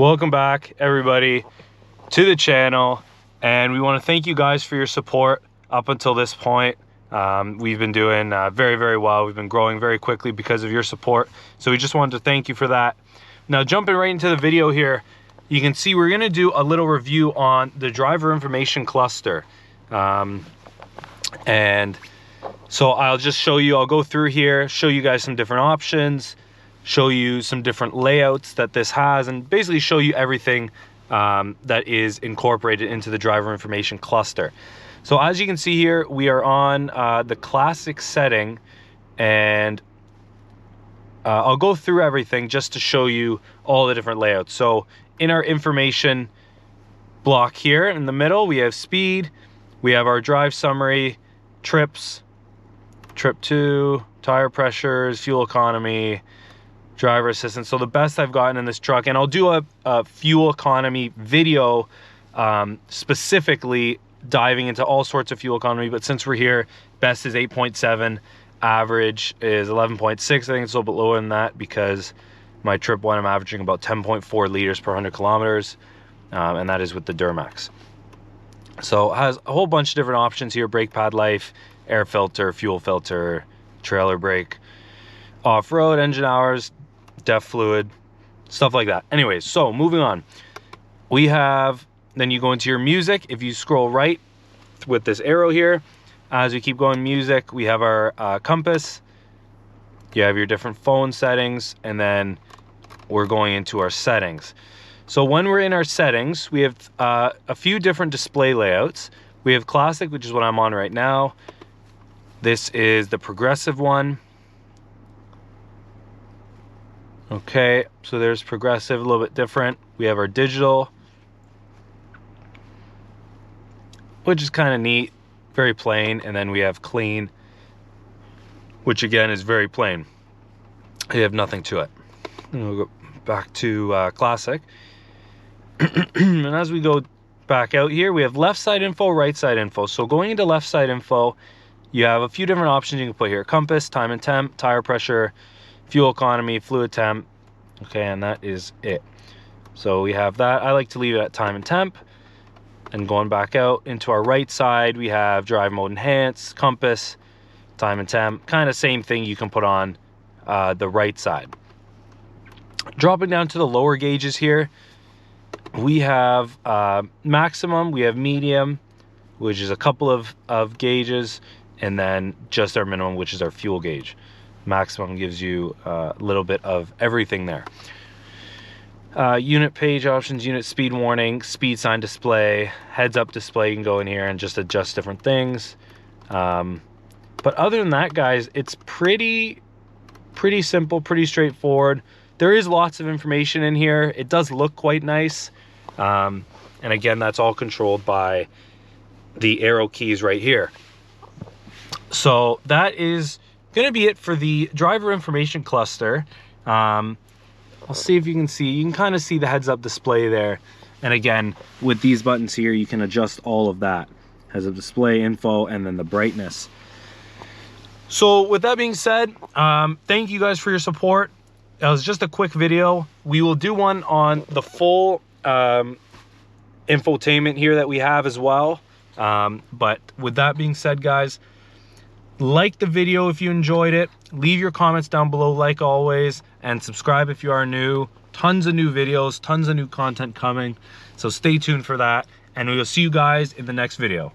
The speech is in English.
Welcome back, everybody, to the channel, and we want to thank you guys for your support up until this point. We've been doing very well. We've been growing very quickly because of your support, so we just wanted to thank you for that. Now, jumping right into the video here, you can see we're going to do a little review on the driver information cluster, and so I'll just show you, I'll go through here, show you guys some different options, show you some different layouts that this has, and basically show you everything that is incorporated into the driver information cluster. So as you can see here, we are on the classic setting, and I'll go through everything just to show you all the different layouts. So in our information block here in the middle, we have speed, we have our drive summary, trips, trip 2, tire pressures, fuel economy, driver assistance. So the best I've gotten in this truck, and I'll do a fuel economy video specifically diving into all sorts of fuel economy, but since we're here, best is 8.7, average is 11.6. I think it's a little bit lower than that because my trip one, I'm averaging about 10.4 liters per 100 kilometers, and that is with the Duramax. So it has a whole bunch of different options here: brake pad life, air filter, fuel filter, trailer brake, off-road, engine hours, def fluid, stuff like that. Anyways, so moving on, we have, then you go into your music. If you scroll right with this arrow here, as we keep going, music, we have our compass, you have your different phone settings, and then we're going into our settings. So when we're in our settings, we have a few different display layouts. We have classic, which is what I'm on right now. This is the progressive one. Okay, so there's progressive, a little bit different. We have our digital, which is kind of neat, very plain. And then we have clean, which again is very plain. You have nothing to it. And we'll go back to classic. And as we go back out here, we have left side info, right side info. So going into left side info, you have a few different options you can put here: compass, time and temp, tire pressure, fuel economy, fluid temp. Okay, and that is it. So we have that. I like to leave it at time and temp. And going back out into our right side, we have drive mode enhance, compass, time and temp. Kind of same thing you can put on the right side. Dropping down to the lower gauges here, we have maximum, we have medium, which is a couple of gauges, and then just our minimum, which is our fuel gauge. Maximum gives you a little bit of everything there. Unit page options, unit speed warning, speed sign display, heads up display. You can go in here and just adjust different things. But other than that, guys, it's pretty simple, pretty straightforward. There is lots of information in here. It does look quite nice. And again, that's all controlled by the arrow keys right here. So that is going to be it for the driver information cluster. I'll see if you can see. You can kind of see the heads up display there. And again, with these buttons here, you can adjust all of that. Heads up display, info, and then the brightness. So with that being said, thank you guys for your support. It was just a quick video. We will do one on the full infotainment here that we have as well. But with that being said, guys, like the video if you enjoyed it. Leave your comments down below like always, and subscribe if you are new. Tons of new videos, tons of new content coming. So stay tuned for that, and we will see you guys in the next video.